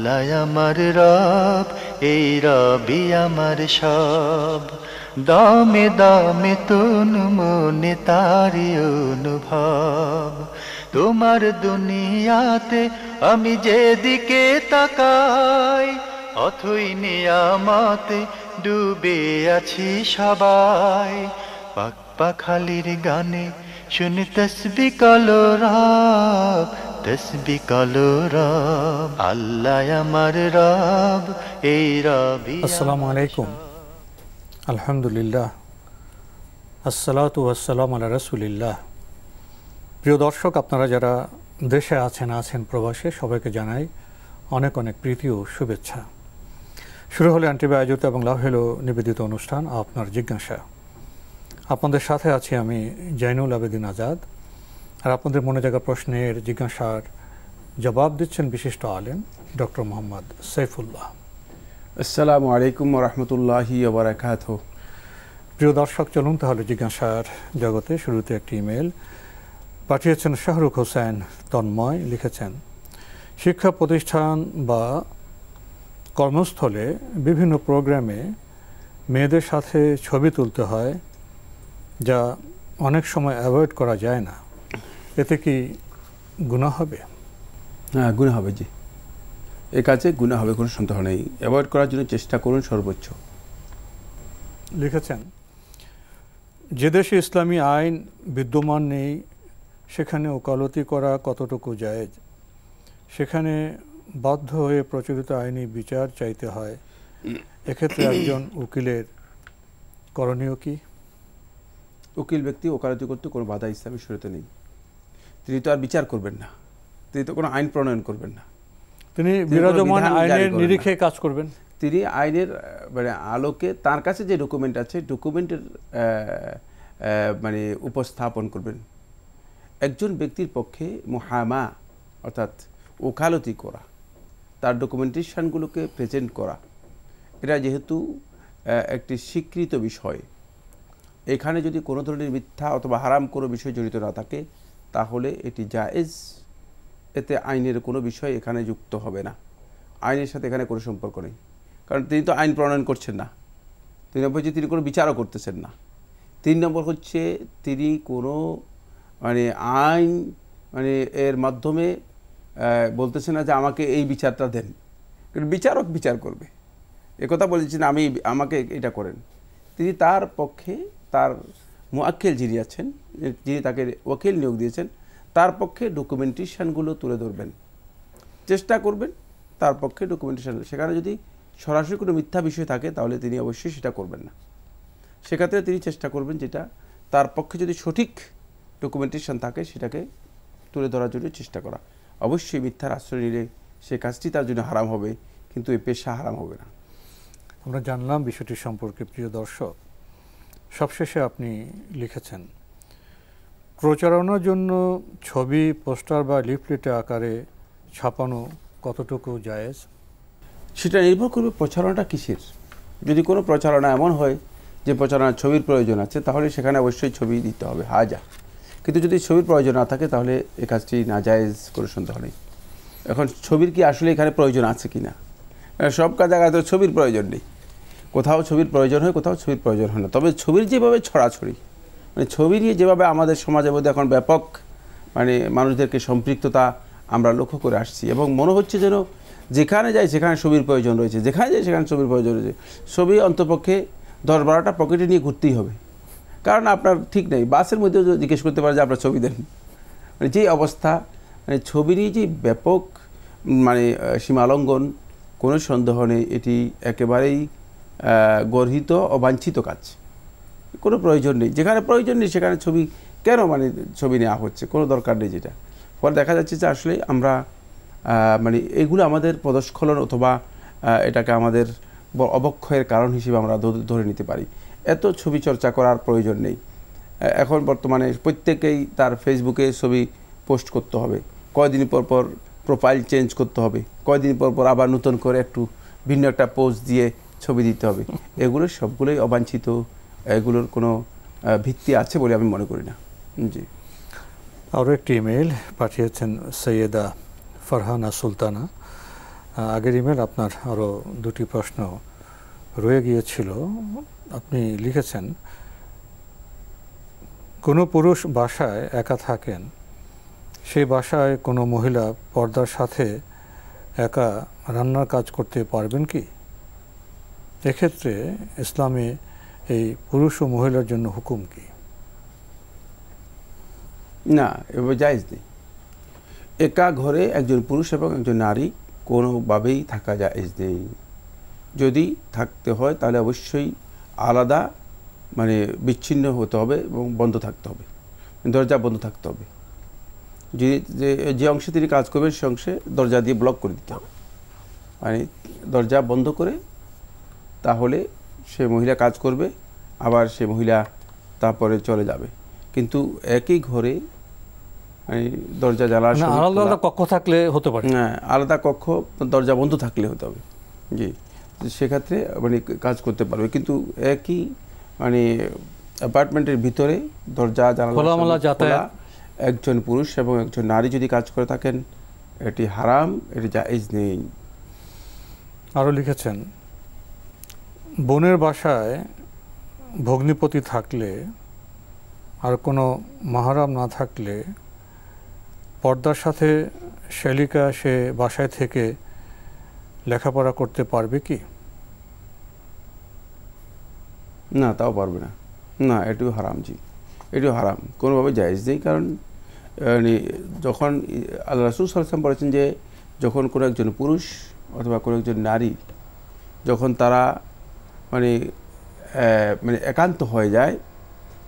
আল্লাহ আমার রব, এই রবি আমার সব। দামে দামে তন মনে তারি অনুভব। তোমার দুনিয়াতে আমি যেদিকে তাকাই, অথই নিয়ামতে ডুবে আছি সবাই। পাক পাখালির গানে শুনে তসবিহ কালো রব, তসবিহ কালো রব। আল্লাহ আমার রব, এই রবি। আসসালামু আলাইকুম, আলহামদুলিল্লাহ, আসসালাতু ওয়াসসালামু আলা রাসূলিল্লাহ। প্রিয় দর্শক, আপনারা যারা দেশে আছেন প্রবাসে, সবাইকে জানাই অনেক অনেক প্রীতি ও শুভেচ্ছা। শুরু হলো অ্যান্টিভি আয়োজিত এবং লাভেলো নিবেদিত অনুষ্ঠান আপনার জিজ্ঞাসা। আপনাদের সাথে আছি আমি জাইনুল আবেদিন আজাদ। আর আপনাদের মনে জাগা প্রশ্নের জিজ্ঞাসার জবাব দিচ্ছেন বিশিষ্ট আলেম ডক্টর মোহাম্মদ সাইফুল্লাহ। আসসালামু আলাইকুম ওয়া রাহমাতুল্লাহি ওয়া বারাকাতুহু। প্রিয় দর্শক, চলুন তাহলে জিজ্ঞাসার জগতে। শুরুতে একটি ইমেল পাঠিয়েছেন শাহরুখ হোসেন তন্ময়। লিখেছেন, শিক্ষা প্রতিষ্ঠান বা কর্মস্থলে বিভিন্ন প্রোগ্রামে মেয়েদের সাথে ছবি তুলতে হয়, যা অনেক সময় অ্যাভয়েড করা যায় না। এতে কি গুনাহ হবে? হ্যাঁ, গুনাহ হবে। জি, এ কাজে গুনাহ হবে, কোনো সন্দেহ নেই। অ্যাভয়েড করার জন্য চেষ্টা করুন সর্বোচ্চ। লিখেছেন, যে দেশে ইসলামী আইন বিদ্যমান নেই সেখানে ওকালতি করা কতটুকু জায়েজ? সেখানে বাধ্য হয়ে প্রচলিত আইনি বিচার চাইতে হয়, এক্ষেত্রে একজন উকিলের করণীয় কি? উকিল ব্যক্তি ওকালতি করতে কোনো বাধা ইসলামী শরীয়তে নেই। তিনি তো আর বিচার করবেন না, তিনি তো কোনো আইন প্রণয়ন করবেন না, তিনি বিরাজমান আইনের নিরিখে কাজ করবেন। তিনি আইনের মানে আলোকে তার কাছে যে ডকুমেন্ট আছে ডকুমেন্টের মানে উপস্থাপন করবেন। একজন ব্যক্তির পক্ষে মুহামা অর্থাৎ ওকালতি করা, তার ডকুমেন্টেশনগুলোকে প্রেজেন্ট করা, এটা যেহেতু একটি স্বীকৃত বিষয়, এখানে যদি কোনো ধরনের মিথ্যা অথবা হারাম কোনো বিষয় জড়িত না থাকে তাহলে এটি জায়েজ। এতে আইনের কোনো বিষয় এখানে যুক্ত হবে না, আইনের সাথে এখানে কোনো সম্পর্ক নেই। কারণ তিনি তো আইন প্রণয়ন করছেন না, তিনি হচ্ছে তিনি কোনো বিচারও করতেছেন না। 3 নম্বর হচ্ছে তিনি কোনো মানে আইন মানে এর মাধ্যমে বলতেছে না যে আমাকে এই বিচারটা দেন, কারণ বিচারক বিচার করবে। একথা বলেছেন আমাকে এটা করেন। তিনি তার পক্ষে তার মুআক্কিল যিনি আছেন, যিনি তাকে ওকিল নিয়োগ দিয়েছেন, তার পক্ষে ডকুমেন্টেশনগুলো তুলে ধরবেন, চেষ্টা করবেন তার পক্ষে ডকুমেন্টেশন। সেখানে যদি সরাসরি কোনো মিথ্যা বিষয় থাকে তাহলে তিনি অবশ্যই সেটা করবেন না। সেক্ষেত্রে তিনি চেষ্টা করবেন যেটা তার পক্ষে যদি সঠিক ডকুমেন্টেশন থাকে সেটাকে তুলে ধরার জন্য চেষ্টা করা। অবশ্যই মিথ্যার আশ্রয় নিলে সে কাজটি তার জন্য হারাম হবে, কিন্তু এই পেশা হারাম হবে না। আমরা জানলাম বিষয়টি সম্পর্কে। প্রিয় দর্শক, সবশেষে আপনি লিখেছেন, প্রচারণার জন্য ছবি, পোস্টার বা লিফলেটে আকারে ছাপানো কতটুকু জায়েজ? সেটা নির্ভর করবে প্রচারণাটা কিসের। যদি কোনো প্রচারণা এমন হয় যে প্রচারণার ছবির প্রয়োজন আছে তাহলে সেখানে অবশ্যই ছবি দিতে হবে, হাজা। কিন্তু যদি ছবির প্রয়োজন না থাকে তাহলে এই কাজটি নাজায়েজ, কোনো সন্দেহ নেই। এখন ছবির কি আসলে এখানে প্রয়োজন আছে কি না? সব জায়গায় তো ছবির প্রয়োজন নেই, কোথাও ছবির প্রয়োজন হয়, কোথাও ছবির প্রয়োজন হয় না। তবে ছবির যেভাবে ছড়াছড়ি, মানে ছবি নিয়ে যেভাবে আমাদের সমাজের মধ্যে এখন ব্যাপক মানে মানুষদেরকে সম্পৃক্ততা আমরা লক্ষ্য করে আসছি, এবং মনে হচ্ছে যেন যেখানে যাই সেখানে ছবির প্রয়োজন রয়েছে, যেখানে যাই সেখানে ছবির প্রয়োজন রয়েছে। ছবি অন্তপক্ষে 10-12টা পকেটে নিয়ে ঘুরতেই হবে, কারণ আপনার ঠিক নেই। বাসের মধ্যেও জিজ্ঞেস করতে পারে যে আপনার ছবি দেন। মানে যেই অবস্থা, মানে ছবি নিয়ে যে ব্যাপক মানে সীমালঙ্ঘন, কোনো সন্দেহ নেই এটি একেবারেই গর্হিত অবাঞ্ছিত কাজ। কোনো প্রয়োজন নেই, যেখানে প্রয়োজন নেই সেখানে ছবি কেন মানে ছবি নেওয়া হচ্ছে, কোনো দরকার নেই যেটা। ফলে দেখা যাচ্ছে যে আসলে আমরা মানে এগুলো আমাদের পদস্খলন অথবা এটাকে আমাদের অবক্ষয়ের কারণ হিসেবে আমরা ধরে নিতে পারি। এত ছবি চর্চা করার প্রয়োজন নেই। এখন বর্তমানে প্রত্যেকেই তার ফেসবুকে ছবি পোস্ট করতে হবে, কয়দিন পর পর প্রোফাইল চেঞ্জ করতে হবে, কয়দিন পর পর আবার নতুন করে একটু ভিন্ন একটা পোস্ট দিয়ে ছবি দিতে হবে। এগুলো সবগুলোই অবাঞ্ছিত, এগুলোর কোনো ভিত্তি আছে বলে আমি মনে করি না। জি, আরও একটি ইমেল পাঠিয়েছেন সৈয়দা ফারহানা সুলতানা। আগের ইমেল আপনার আরও দুটি প্রশ্ন রয়ে গিয়েছিল। আপনি লিখেছেন, কোনো পুরুষ বাসায় একা থাকেন, সেই বাসায় কোনো মহিলা পর্দার সাথে একা রান্নার কাজ করতে পারবেন কি? এক্ষেত্রে ইসলামে এই পুরুষ ও মহিলার জন্য হুকুম কি? না, এভাবে জায়েজ নেই। একা ঘরে একজন পুরুষ এবং একজন নারী কোনোভাবেই থাকা জায়েজ নেই। যদি থাকতে হয় তাহলে অবশ্যই আলাদা, মানে বিচ্ছিন্ন হতে হবে এবং বন্ধ থাকতে হবে, দরজা বন্ধ থাকতে হবে। যে অংশে তিনি কাজ করবেন সে অংশে দরজা দিয়ে ব্লক করে দিতে হবে, মানে দরজা বন্ধ করে, তাহলে সে মহিলা কাজ করবে, আবার সে মহিলা তারপরে চলে যাবে। কিন্তু একই ঘরে মানে দরজা জ্বালার আলাদা আলাদা কক্ষ থাকলে হতে পারে, হ্যাঁ, আলাদা কক্ষ দরজা বন্ধ থাকলে হতে হবে। জি, সেক্ষেত্রে মানে কাজ করতে পারবে, কিন্তু একই মানে অ্যাপার্টমেন্টের ভিতরে দরজা খোলামেলা যাতায়াত, একজন পুরুষ এবং একজন নারী যদি কাজ করে থাকেন, এটি হারাম, এটি জায়েজ নেই। আরও লিখেছেন, বোনের বাসায় ভগ্নিপতি থাকলে আর কোনো মাহরাম না থাকলে পর্দার সাথে শ্যালিকা সে বাসায় থেকে লেখাপড়া করতে পারবে কি? না, তাও পারবে না। না, এটিও হারাম। জি, এটিও হারাম, কোনোভাবে জায়েজ নেই। কারণ যখন আল্লাহ রাসূল সাল্লাল্লাহু আলাইহি ওয়াসাল্লাম বলেছেন যে যখন কোনো একজন পুরুষ অথবা কোনো একজন নারী যখন তারা মানে মানে একান্ত হয়ে যায়,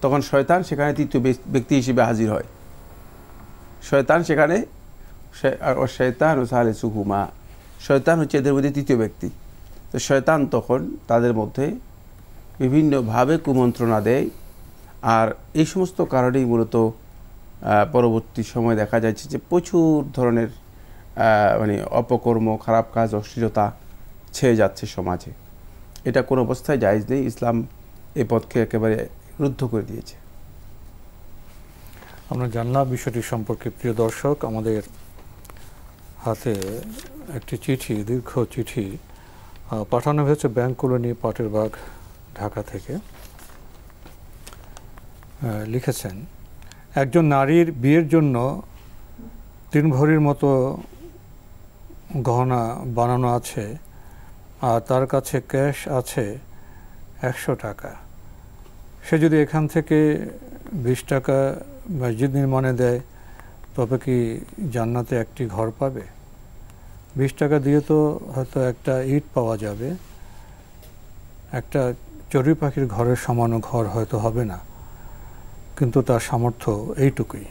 তখন শয়তান সেখানে তৃতীয় ব্যক্তি হিসেবে হাজির হয়। শয়তান সেখানে, শয়তান ও সালিসুহুমা, শয়তান হচ্ছে এদের মধ্যে তৃতীয় ব্যক্তি। তো শয়তান তখন তাদের মধ্যে বিভিন্নভাবে কুমন্ত্রণা দেয়। আর এই সমস্ত কারণেই মূলত পরবর্তী সময় দেখা যাচ্ছে যে প্রচুর ধরনের মানে অপকর্ম, খারাপ কাজ, অশ্লীলতা ছেয়ে যাচ্ছে সমাজে। এটা কোনো অবস্থায় জায়েজ নেই। ইসলাম এই পথকে একেবারে রুদ্ধ করে দিয়েছে। আমরা জানলাম বিষয়টি সম্পর্কে। প্রিয় দর্শক, আমাদের হাতে একটি চিঠি, দীর্ঘ চিঠি পাঠানো হয়েছে ব্যাংক কলোনি, পাটের বাগ, ঢাকা থেকে। লিখেছেন, একজন নারীর বিয়ের জন্য 3 ভরির মতো গহনা বানানো আছে, আর তার কাছে ক্যাশ আছে 100 টাকা। সে যদি এখান থেকে 20 টাকা মসজিদ নির্মাণে দেয়, তবে কি জান্নাতে একটি ঘর পাবে? 20 টাকা দিয়ে তো হয়তো একটা ইট পাওয়া যাবে, একটা চড়ুই পাখির ঘরের সমানও ঘর হয়তো হবে না, কিন্তু তার সামর্থ্য এইটুকুই।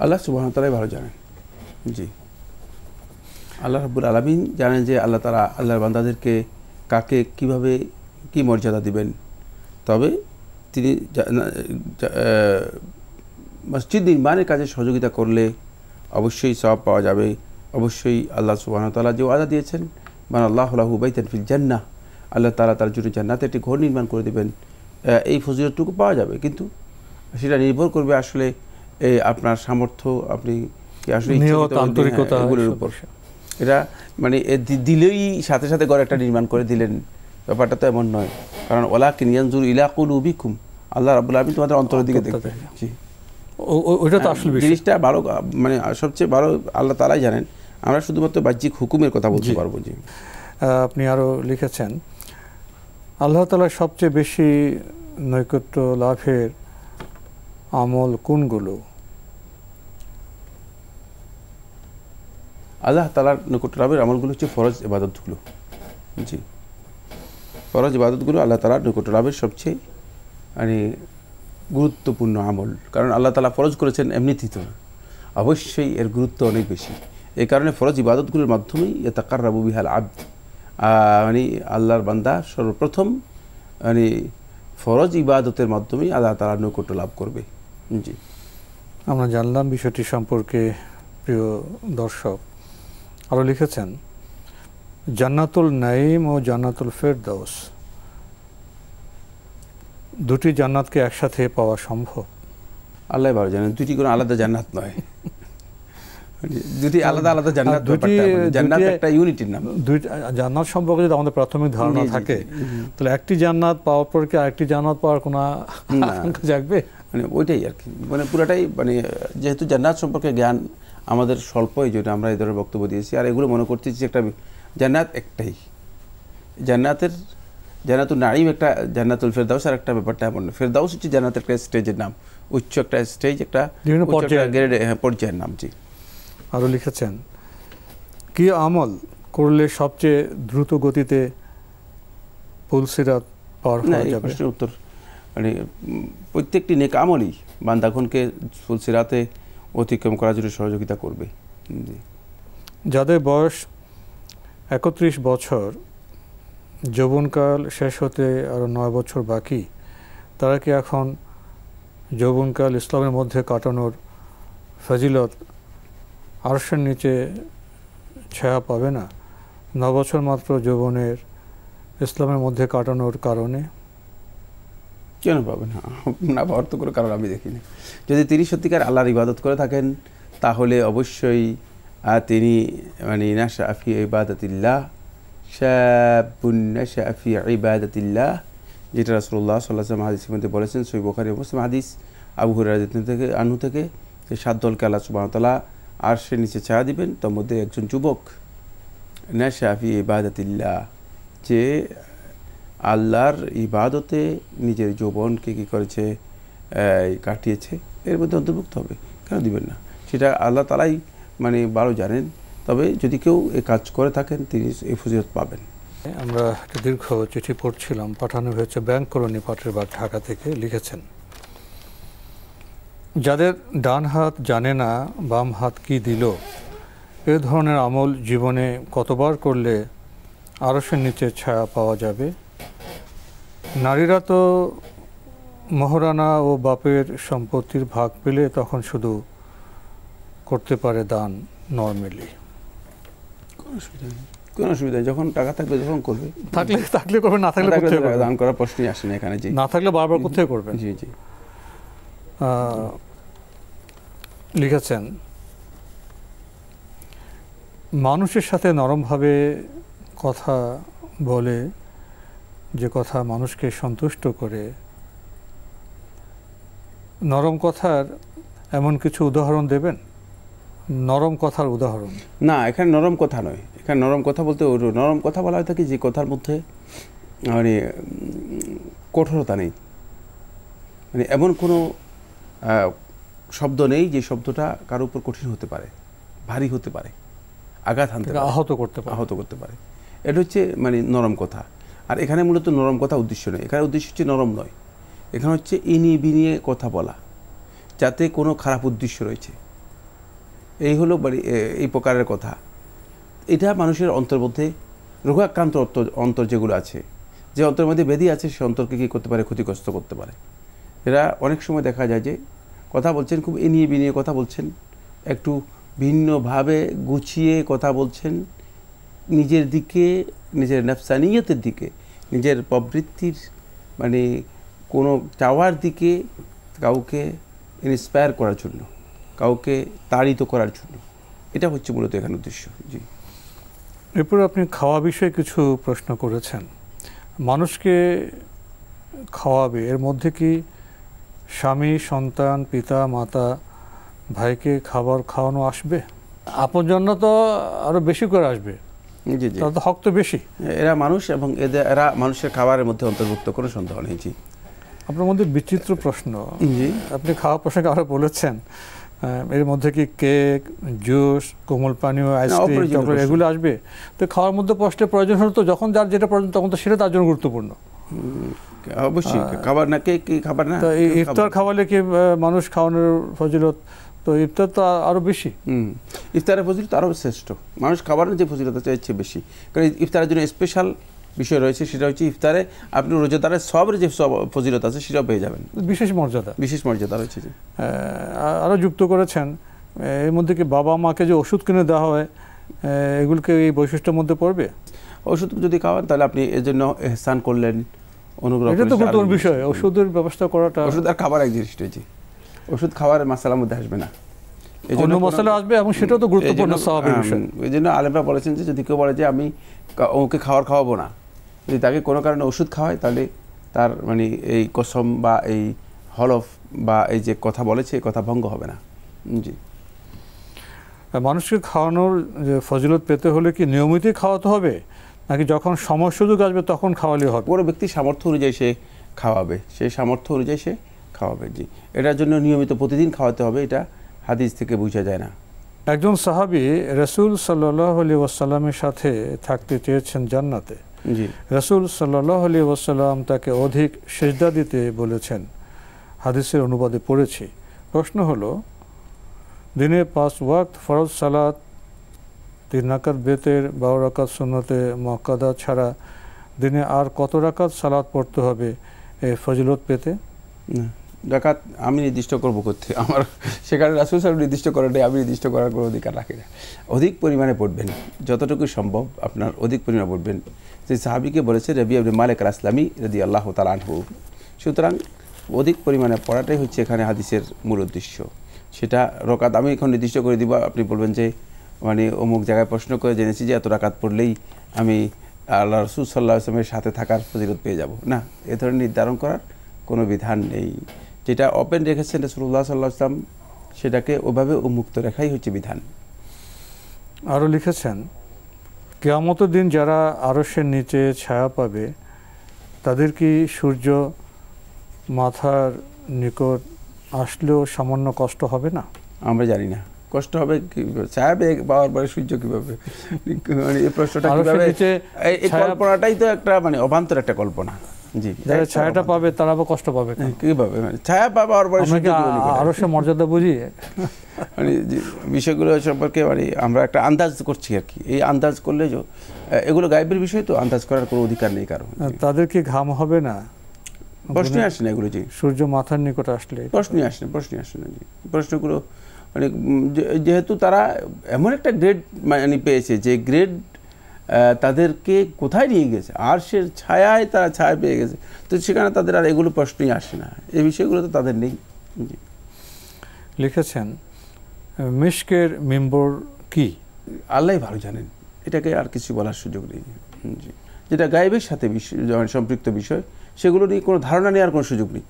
আল্লাহ সুবহানাহু ওয়া তাআলা ভালো জানেন। জি, আল্লাহ রাব্বুল আলামিন জানেন যে আল্লাহ তাআলা আল্লাহর বান্দাদেরকে কাকে কিভাবে কি মর্যাদা দিবেন। তবে তিনি মসজিদ নির্মাণের কাজে সহযোগিতা করলে অবশ্যই সওয়াব পাওয়া যাবে। অবশ্যই আল্লাহ সুবহানাহু ওয়া তাআলা যে ওয়াদা দিয়েছেন, মান আল্লাহু লাহু বাইতান ফিল জান্নাহ, আল্লাহ তাআলা তার জন্য জান্নাতে একটি ঘর নির্মাণ করে দেবেন, এই ফজিলতটুকু পাওয়া যাবে। কিন্তু সেটা নির্ভর করবে আসলে আপনার সামর্থ্য, আপনি কি আসলে আন্তরিকতা, এগুলোর উপর। এটা মানে দিলেই সাথে সাথে ঘর একটা নির্মাণ করে দিলেন, ব্যাপারটা তো এমন নয়। কারণ ওয়ালাকিন ইয়ানজুরু ইলা কুলুবিকুম, আল্লাহ রাব্বুল আলামিন তোমাদের অন্তরের দিকে দেখবেন। জি, ওইটা তো আসলে জিনিসটা ভালো, মানে সবচেয়ে ভালো আল্লাহ তাআলাই জানেন। আমরা শুধুমাত্র বাহ্যিক হুকুমের কথা বলতে পারবো। জি, আপনি আরও লিখেছেন, আল্লাহ তাআলার সবচেয়ে বেশি নৈকট্য লাভের আমল কোনগুলো? আল্লাহ তাআলার নৈকট্য লাভের আমলগুলো হচ্ছে ফরজ ইবাদতগুলো। জি, ফরজ ইবাদতগুলো আল্লাহ তাআলার নৈকট্য লাভের সবচেয়ে মানে গুরুত্বপূর্ণ আমল। কারণ আল্লাহ তাআলা ফরজ করেছেন এমনিতেই তো, অবশ্যই এর গুরুত্ব অনেক বেশি। এই কারণে ফরজ ইবাদতগুলোর মাধ্যমেই ইয়াতাকাররাবু বিহাল আবদ, মানে আল্লাহর বান্দা সর্বপ্রথম মানে ফরজ ইবাদতের মাধ্যমেই আল্লাহ তাআলার নৈকট্য লাভ করবে। জি, আমরা জানলাম বিষয়টি সম্পর্কে। প্রিয় দর্শক, আরও লিখেছেন, জান্নাতুল নাঈম ও জান্নাতুল ফেরদাউস দুটি জান্নাতকে একসাথে পাওয়া সম্ভব? আল্লাহ ভালো জানেন, দুটি কোনো আলাদা জান্নাত নয়। দুটি আলাদা আলাদা জান্নাত, জান্নাত একটা ইউনিটির নাম। জান্নাত সম্পর্কে যদি আমাদের প্রাথমিক ধারণা থাকে তাহলে একটি জান্নাত পাওয়ার পর কি আরেকটি জান্নাত পাওয়ার কোনো আশঙ্কা জাগবে? মানে ওইটাই আর কি, মানে পুরাটাই মানে যেহেতু জান্নাত সম্পর্কে জ্ঞান আমাদের স্বল্প, এই জন্য আমরা এই ধরনের বক্তব্য দিয়েছি। আর এগুলো মনে করতেছি যে একটা জান্নাত একটাই, জান্নাতুল নাঈম একটা, জান্নাতুল ফেরদাউস আর একটা, ব্যাপারটা এমন না। ফেরদাউস হচ্ছে জান্নাতের একটা স্টেজের নাম, উচ্চ একটা স্টেজ, একটা পর্যায়ের নাম। জি। আরও লিখেছেন, কি আমল করলে সবচেয়ে দ্রুত গতিতে পুলসিরাত পার হওয়া যাবে? প্রশ্নের উত্তর মানে প্রত্যেকটি নেক আমলই বান্দাগণকে পুলসিরাতে অতিক্রম করার জন্য সহযোগিতা করবে। যাদের বয়স 31 বছর, যৌবনকাল শেষ হতে আরও 9 বছর বাকি, তারা কি এখন যৌবনকাল ইসলামের মধ্যে কাটানোর ফজিলত আরশের নিচে ছায়া পাবে না 9 বছর মাত্র যৌবনের ইসলামের মধ্যে কাটানোর কারণে? কেন পাবে না? না পাওয়ার তো কোনো কারণ আমি দেখি না। যদি তিনি সত্যিকার আল্লাহর ইবাদত করে থাকেন তাহলে অবশ্যই তিনি মানে নাশা ফি ইবাদাতিল্লাহ, শাবুন নাশা ফি ইবাদাতিল্লাহ, যেটা রাসূলুল্লাহ সাল্লাল্লাহু আলাইহি ওয়াসাল্লাম হাদিসের মধ্যে বলেছেন, সহিহ বুখারী ও মুসলিম হাদিস, আবু হুরায়রা থেকে আনহু থেকে, যে 7 দলকে আল্লাহ সুবহানাহু ওয়া তাআলা আরশের নিচে ছায়া দিবেন, তার মধ্যে একজন যুবক নাশা ফি ইবাদাতিল্লাহ, যে আল্লাহর ইবাদতে নিজের যৌবনকে কী করেছে, কাটিয়েছে, এর মধ্যে অন্তর্ভুক্ত হবে। কেন দিবেন না? সেটা আল্লাহ তাআলাই মানে ভালো জানেন। তবে যদি কেউ এই কাজ করে থাকেন তিনি এই ফজিলত পাবেন। আমরা একটা দীর্ঘ চিঠি পড়ছিলাম, পাঠানো হয়েছে ব্যাংক কলোনি পাটের বাগ, ঢাকা থেকে। লিখেছেন, যাদের ডান হাত জানে না বাম হাত কি দিল, এ ধরনের আমল জীবনে কতবার করলে আরশের নিচে ছায়া পাওয়া যাবে? নারীরা তো মহারানা ও বাপের সম্পত্তির ভাগ পেলে তখন শুধু করতে পারে দান নর্মালি। কোনো অসুবিধা নেই, যখন টাকা থাকবে যখন করবে, থাকলে করবে, না থাকলে দান করার প্রশ্নই আসে না এখানে। জি, না থাকলে বারবার কোথায় করবেন? জি জি। লিখেছেন, মানুষের সাথে নরমভাবে কথা বলে, যে কথা মানুষকে সন্তুষ্ট করে, নরম কথার এমন কিছু উদাহরণ দেবেন? নরম কথার উদাহরণ? না, এখানে নরম কথা নয়। এখানে নরম কথা বলতে নরম কথা বলা হয় থাকে যে কথার মধ্যে মানে কঠোরতা নেই, মানে এমন কোনো শব্দ নেই যে শব্দটা কারোর উপর কঠিন হতে পারে, ভারী হতে পারে, আঘাত হানতে পারে, আহত করতে পারে। এটা হচ্ছে মানে নরম কথা। আর এখানে মূলত নরম কথা উদ্দেশ্য নয়, এখানে উদ্দেশ্য হচ্ছে নরম নয়, এখানে হচ্ছে ইনিয়ে বিনিয়ে কথা বলা, যাতে কোনো খারাপ উদ্দেশ্য রয়েছে, এই হলো এই প্রকারের কথা। এটা মানুষের অন্তর মধ্যে রোগাক্রান্ত অন্তর যেগুলো আছে, যে অন্তরের মধ্যে ব্যাধি আছে, সে অন্তরকে কী করতে পারে, ক্ষতিগ্রস্ত করতে পারে। এরা অনেক সময় দেখা যায় যে কথা বলছেন, খুব এনিয়ে বিনিয়ে কথা বলছেন, একটু ভিন্নভাবে গুছিয়ে কথা বলছেন, নিজের দিকে, নিজের নফসানিয়তের দিকে, নিজের প্রবৃত্তির মানে কোনো চাওয়ার দিকে কাউকে ইন্সপায়ার করার জন্য, কাউকে তাড়িত করার জন্য। এটা হচ্ছে মূলত এখানে উদ্দেশ্য। জি। এরপর আপনি খাওয়া বিষয়ে কিছু প্রশ্ন করেছেন। মানুষকে খাওয়াবে, এর মধ্যে কি স্বামী, সন্তান, পিতা, মাতা, ভাইকে খাবার খাওয়ানো আসবে? আপনজন তো আরো বেশি করে আসবে, জি জি, তার তো হক তো বেশি। এরা মানুষ এবং এরা মানুষের খাবারের মধ্যে অন্তর্ভুক্ত, কোনো সন্দেহ নেই। জি। আপনার মধ্যে বিচিত্র প্রশ্ন। জি, আপনি খাওয়া প্রসঙ্গে আরো বলেছেন, এর মধ্যে কি কেক, জুস, কোমল পানীয়, আইসক্রিম, চকলেট এগুলো আসবে? তো খাওয়ার মধ্যে কষ্টের প্রয়োজন হলো তো, যখন যার যেটা প্রয়োজন তখন তো সেটা তার জন্য গুরুত্বপূর্ণ। অবশ্যই খাবার না, কেক খাবার না। তো ইফতার খাওয়ালে কি মানুষ খাওয়ানোর ফজিলত, তো ইফতার তো আরো বেশি। ইফতারের ফজিলত আরো শ্রেষ্ঠ, মানুষ খাবারের যে ফজিলত আছে এর চেয়ে বেশি। কারণ ইফতারের জন্য স্পেশাল বিষয় রয়েছে, সেটা হচ্ছে ইফতারে আপনি রোজাদারের সবের যে সব ফজিলত আছে সেটাও পেয়ে যাবেন, বিশেষ মর্যাদা রয়েছে। আরও যুক্ত করেছেন, এর মধ্যে কি বাবা মাকে যে ওষুধ কিনে দেওয়া হয়, এগুলোকে এই বৈশিষ্ট্যের মধ্যে পড়বে? ওষুধ যদি খাওয়ান তাহলে আপনি এর জন্য ইহসান করলেন, অনুগ্রহ। এটা তো গুরুত্বপূর্ণ বিষয়, ওষুধের ব্যবস্থা করাটা। ওষুধ আর খাবার এক জিনিস রয়েছে, ওষুধ খাওয়ার মাসালার মধ্যে আসবে না, অন্য মশলা আসবে এবং সেটাও তো গুরুত্বপূর্ণ সওয়াবের বিষয়। এই জন্য আলেমরা বলেছেন যে যদি কেউ বলে যে আমি ওকে খাওয়াবো না, যদি তাকে কোনো কারণে ওষুধ খাওয়ায় তাহলে তার মানে এই কসম বা এই হলফ বা এই যে কথা বলেছে এই কথা ভঙ্গ হবে না। জি, মানুষকে খাওয়ানোর যে ফজিলত পেতে হলে কি নিয়মিতই খাওয়াতে হবে, নাকি যখন সময় সুযোগ আসবে তখন খাওয়ালে হবে? কোনো ব্যক্তির সামর্থ্য অনুযায়ী সে খাওয়াবে, সেই সামর্থ্য অনুযায়ী সে খাওয়াবে। জি, এটার জন্য নিয়মিত প্রতিদিন খাওয়াতে হবে, এটা হাদিস থেকে বোঝা যায় না। একজন সাহাবী রাসূল সাল্লাল্লাহু আলাইহি ওয়াসাল্লামের সাথে থাকতে চেয়েছেন জান্নাতে। জি, রাসূল সাল্লাল্লাহু আলাইহি ওয়াসাল্লাম তাকে অধিক সিজদা দিতে বলেছেন, হাদিসের অনুবাদে পড়েছি। প্রশ্ন হলো, দিনে 5 ওয়াক্ত ফরজ সালাত, 3 রাকাত বেতের, 12 রাকাত সুন্নতে মুআক্কাদা ছাড়া দিনে আর কত রাকাত সালাত পড়তে হবে এই ফজিলত পেতে? রাকাত আমি নির্দিষ্ট করবো করতে, আমার সেখানে রাসূল সাহেব নির্দিষ্ট করাটাই আমি নির্দিষ্ট করার কোনো অধিকার রাখি না। অধিক পরিমাণে পড়বেন, যতটুকু সম্ভব আপনার অধিক পরিমাণে পড়বেন। সেই সাহাবীকে বলেছে রবি ইবনে মালিক আল-আসলামী রাদিয়াল্লাহু তাআলা আনহু। সুতরাং অধিক পরিমাণে পড়াটাই হচ্ছে এখানে হাদিসের মূল উদ্দেশ্য। সেটা রাকাত আমি এখন নির্দিষ্ট করে দিব, আপনি বলবেন যে মানে অমুক জায়গায় প্রশ্ন করে জেনেছি যে এত রাকাত পড়লেই আমি আল্লাহ রাসূল সাল্লাল্লাহু আলাইহি ওয়াসাল্লামের সাথে থাকার ফজিলত পেয়ে যাব না, এ ধরনের নির্ধারণ করার কোনো বিধান নেই। যেটা ওপেন রেখেছেন রাসূলুল্লাহ সাল্লাল্লাহু আলাইহি ওয়াসাল্লাম সেটাকে ওভাবে উন্মুক্ত রাখাই হচ্ছে বিধান। আরও লিখেছেন, কিয়ামতের দিন যারা আরশের নিচে ছায়া পাবে তাদের কি সূর্য মাথার নিকট আসলেও সামান্য কষ্ট হবে না? আমরা জানি না কষ্ট হবে কি, ছায়া পাওয়ার পরে সূর্য কিভাবে, মানে এই প্রশ্নটা কিভাবে, এই কল্পনাটাই তো একটা মানে অবান্তর একটা কল্পনা। জি, যারা ছায়াটা পাবে তারা আবার কষ্ট পাবে কিভাবে, মানে ছায়া পাওয়ার পরে আরশের মর্যাদা বুঝি মানে বিষয়গুলো সম্পর্কে মানে আমরা একটা আন্দাজ করছি আর কি। এই আন্দাজ করলে এগুলো গায়েবের বিষয়, তো আন্দাজ করার কোনো অধিকার নেই কারণ। তাদের কি ঘাম হবে না? প্রশ্নই আসে না এগুলো। জি, সূর্য মাথার নিকট আসলে প্রশ্নই আসে না। জি, প্রশ্নগুলো মানে যেহেতু তারা এমন একটা গ্রেড মানে পেয়েছে যে গ্রেড তাদেরকে কোথায় নিয়ে গেছে, আর সে ছায়ায় তারা ছায়া পেয়ে গেছে, তো সেখানে তাদের আর এগুলো প্রশ্নই আসে না, এই বিষয়গুলো তো তাদের নেই। লিখেছেন, মিশকের মিম্বর কি? আল্লাহ ভালো জানেন, এটাকে আর কিছু বলার সুযোগ নেই। জি, যেটা গায়েবের সাথে সম্পৃক্ত বিষয় সেগুলো নিয়ে কোনো ধারণা নেওয়ার কোনো সুযোগ নেই।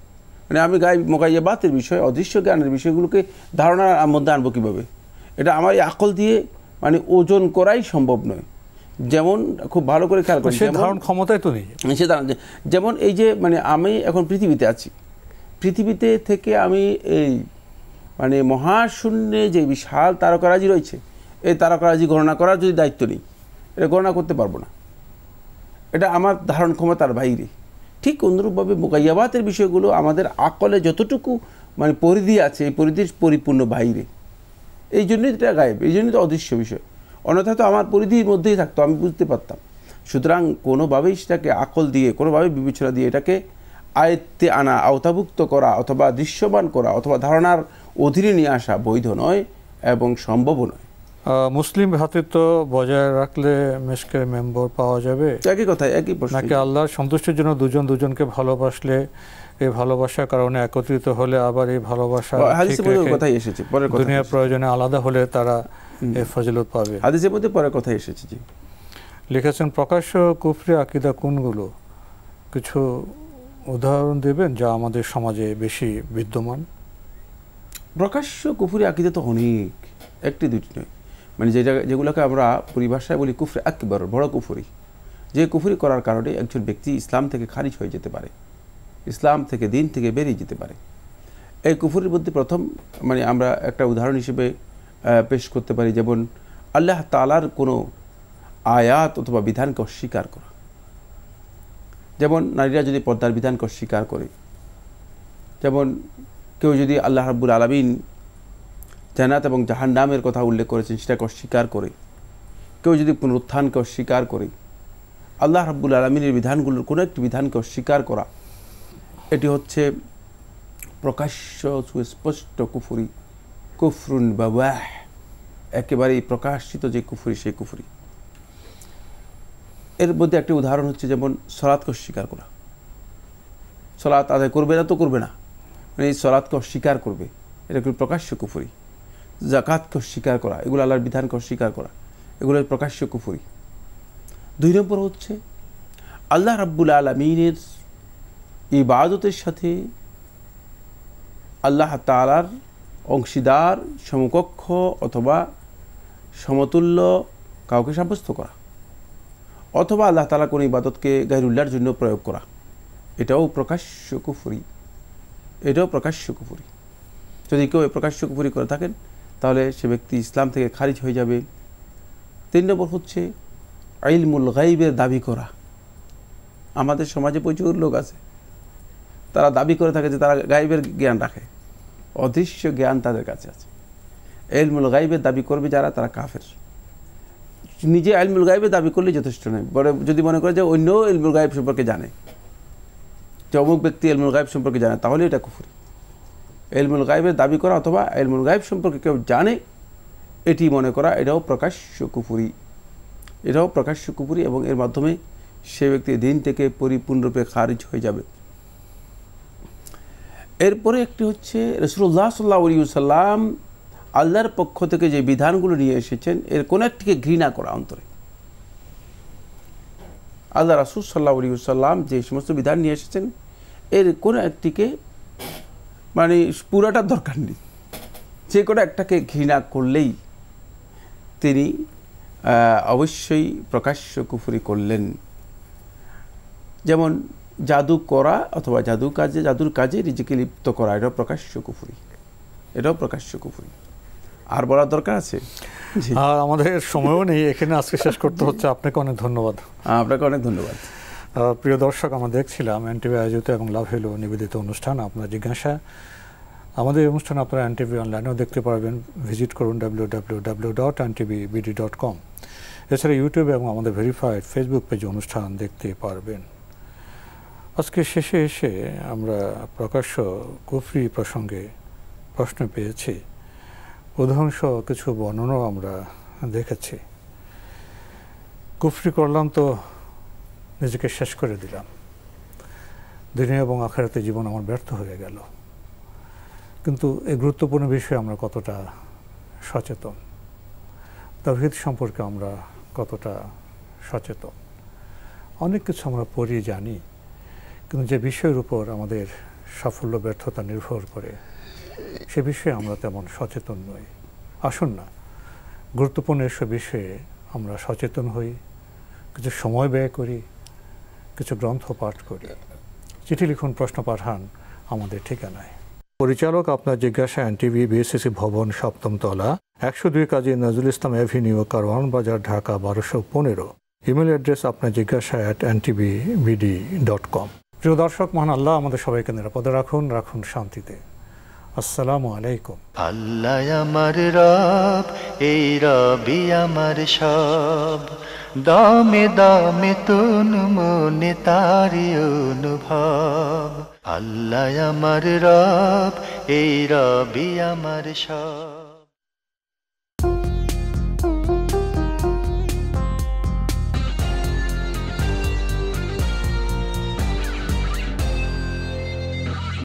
মানে আমি গায়েব মুগাইয়াবাতের বিষয়, অদৃশ্য জ্ঞানের বিষয়গুলোকে ধারণার মধ্যে আনবো কীভাবে? এটা আমার এই আকল দিয়ে মানে ওজন করাই সম্ভব নয়। যেমন খুব ভালো করে খেয়াল করি, ধারণ ক্ষমতায় তো নেই সে যেমন এই যে মানে আমি এখন পৃথিবীতে আছি, পৃথিবীতে থেকে আমি এই মানে মহাশূন্যে যে বিশাল তারকারাজি রয়েছে, এই তারকারাজি গণনা করার যদি দায়িত্ব নেই, এটা গণনা করতে পারবো না, এটা আমার ধারণ ক্ষমতার বাইরে। ঠিক অনুরূপভাবে মুগাইয়াবাতের বিষয়গুলো আমাদের আকলে যতটুকু মানে পরিধি আছে, এই পরিধির পরিপূর্ণ বাইরে। এই জন্যই এটা গায়েব, এই জন্যই তো অদৃশ্য বিষয়। অন্যথা তো আমার পরিধির মধ্যেই থাকতো, আমি বুঝতে পারতাম। সুতরাং কোনোভাবেই সেটাকে আকল দিয়ে, কোনোভাবে বিবেচনা দিয়ে এটাকে আয়ত্তে আনা, আওতাভুক্ত করা অথবা দৃশ্যমান করা অথবা ধারণার অধীনে নিয়ে আসা বৈধ নয় এবং সম্ভবও নয়। মুসলিম ভ্রাতৃত্ব বজায় রাখলে মিশকের মেম্বর পাওয়া যাবে? একই কথাই, একই প্রশ্ন। নাকি আল্লাহর সন্তুষ্টির জন্য দুজন দুজনকে ভালোবাসলে, এই ভালোবাসার কারণে একত্রিত হলে আবার এই ভালোবাসা কথাই এসেছে, পরের কথা, দুনিয়ার প্রয়োজনে আলাদা হলে তারা এই ফজিলত পাবে? হাদিসের মধ্যে পরের কথা এসেছে। জি, লিখেছেন, প্রকাশ্য কুফরি আকীদা কোনগুলো? কিছু উদাহরণ দেবেন যা আমাদের সমাজে বেশি বিদ্যমান? প্রকাশ্য কুফরি আকীদা তো অনেক, একটি দুটি নয়। মানে যেগুলোকে আমরা পরিভাষায় বলি কুফরি আকবার, বড় কুফরি, যে কুফরি করার কারণে একজন ব্যক্তি ইসলাম থেকে খারিজ হয়ে যেতে পারে, ইসলাম থেকে দিন থেকে বেরিয়ে যেতে পারে। এই কুফরির মধ্যে প্রথম মানে আমরা একটা উদাহরণ হিসেবে পেশ করতে পারি, যেমন আল্লাহ তাআলার কোনো আয়াত অথবা বিধানকে অস্বীকার করা। যেমন নারীরা যদি পর্দার বিধানকে অস্বীকার করে, যেমন কেউ যদি আল্লাহ রাব্বুল আলামিন জান্নাত এবং জাহান্নামের কথা উল্লেখ করেছেন সেটাকে অস্বীকার করে, কেউ যদি পুনরুত্থানকে অস্বীকার করে, আল্লাহ রাব্বুল আলামিনের বিধানগুলোর কোনো একটি বিধানকে অস্বীকার করা, এটি হচ্ছে প্রকাশ্য সুস্পষ্ট কুফরি, কুফরুন বাওয়াহ, একেবারেই প্রকাশিত যে কুফরি সেই কুফরি। এর মধ্যে একটি উদাহরণ হচ্ছে যেমন সলাৎকে অস্বীকার করা। সলাৎ আদায় করবে না তো করবে না, মানে এই সলাৎকে অস্বীকার করবে, এটা একটি প্রকাশ্য কুফরি। জাকাতকে অস্বীকার করা, এগুলো আল্লাহর বিধানকে অস্বীকার করা, এগুলো প্রকাশ্য কুফরি। 2 নম্বর হচ্ছে আল্লাহ রাব্বুল আলামিনের ইবাদতের সাথে আল্লাহ তাআলার অংশীদার, সমকক্ষ অথবা সমতুল্য কাউকে সাব্যস্ত করা, অথবা আল্লাহ তাআলা কোনো ইবাদতকে গায়রুল্লাহর জন্য প্রয়োগ করা, এটাও প্রকাশ্য কুফরি। এটাও প্রকাশ্য কুফরি। যদি কেউ প্রকাশ্য কুফরি করে থাকেন তাহলে সে ব্যক্তি ইসলাম থেকে খারিজ হয়ে যাবে। 3 নম্বর হচ্ছে ইলমুল গায়বের দাবি করা। আমাদের সমাজে প্রচুর লোক আছে, তারা দাবি করে থাকে যে তারা গায়বের জ্ঞান রাখে, অদৃশ্য জ্ঞান তাদের কাছে আছে। ইলমুল গায়বের দাবি করবে যারা, তারা কাফের। নিজে ইলমুল গায়বের দাবি করলে যথেষ্ট নয়, বড় যদি মনে করে যে অন্য ইলমুল গায়ব সম্পর্কে জানে, যে অমুক ব্যক্তি ইলমুল গায়ব সম্পর্কে জানে, তাহলে এটা কুফরি। ইলমুল গায়বের দাবি করা অথবা ইলমুল গায়ব সম্পর্কে কেউ জানে এটি মনে করা, এটাও প্রকাশ্য কুফরি। এটাও প্রকাশ্য কুফরি এবং এর মাধ্যমে সে ব্যক্তি দিন থেকে পরিপূর্ণরূপে খারিজ হয়ে যাবে। এরপরে একটি হচ্ছে রাসূলুল্লাহ সাল্লাল্লাহু আলাইহি ওয়াসাল্লাম আল্লাহর পক্ষ থেকে যে বিধানগুলো নিয়ে এসেছেন এর কোন একটিকে ঘৃণা করা অন্তরে। আল্লাহ রাসূল সাল্লাল্লাহু আলাইহি ওয়াসাল্লাম যে সমস্ত বিধান নিয়ে এসেছেন এর কোন একটিকে মানে পুরাটার দরকার নেই, যে কোনো একটাকে ঘৃণা করলেই তিনি অবশ্যই প্রকাশ্য কুফরি করলেন। যেমন জাদু করা অথবা জাদুর কাজে নিজেকে লিপ্ত করা, এটাও প্রকাশ্য কুফরি। এটাও প্রকাশ্য কুফরি। আর বলার দরকার আছে? আমাদের সময়ও নেই, এখানে আজকে শেষ করতে হচ্ছে। আপনাকে অনেক ধন্যবাদ। আপনাকে অনেক ধন্যবাদ। প্রিয় দর্শক, আমরা দেখছিলাম এনটিভি আয়োজিত এবং লাভ হলো নিবেদিত অনুষ্ঠান আপনার জিজ্ঞাসা। আমাদের এই অনুষ্ঠান আপনারা এনটিভি অনলাইনেও দেখতে পারবেন, ভিজিট করুন www.ntvbd.com। এছাড়া ইউটিউবে এবং আমাদের ভেরিফাইড ফেসবুক পেজে অনুষ্ঠান দেখতে পারবেন। আজকে শেষে এসে আমরা প্রকাশ্য কুফরি প্রসঙ্গে প্রশ্ন পেয়েছি, অধিকাংশ কিছু বর্ণনাও আমরা দেখেছি। কুফরি করলাম তো নিজেকে শেষ করে দিলাম, দুনিয়া এবং আখিরাতে জীবন আমার ব্যর্থ হয়ে গেল। কিন্তু এই গুরুত্বপূর্ণ বিষয়ে আমরা কতটা সচেতন, তাওহীদ সম্পর্কে আমরা কতটা সচেতন? অনেক কিছু আমরা পড়ি, জানি, কিন্তু যে বিষয়ের উপর আমাদের সাফল্য ব্যর্থতা নির্ভর করে সে বিষয়ে আমরা তেমন সচেতন নই। আসুন না, গুরুত্বপূর্ণ এসব বিষয়ে আমরা সচেতন হই, কিছু সময় ব্যয় করি, কিছু গ্রন্থ পাঠ করি। চিঠি লিখুন, প্রশ্ন পাঠান আমাদের ঠিকানায়। পরিচালক আপনার জিজ্ঞাসা, এনটিভি, বিএসসিসি ভবন, 7ম তলা, 102 কাজী নজরুল ইসলাম অ্যাভিনিউ, কারওয়ান বাজার, ঢাকা 1215। ইমেল অ্যাড্রেস আপনার জিজ্ঞাসা @ntvbd.com। প্রিয় দর্শক, মহান আল্লাহ আমাদের সবাইকে নিরাপদে রাখুন, রাখুন শান্তিতে। আসসালামু আলাইকুম। আল্লাহ আমার রব, এই রবি আমার সব, দামে দামে তুন মনে তারি অনুভব। আল্লাহ আমার রব, এই রবি আমার সব।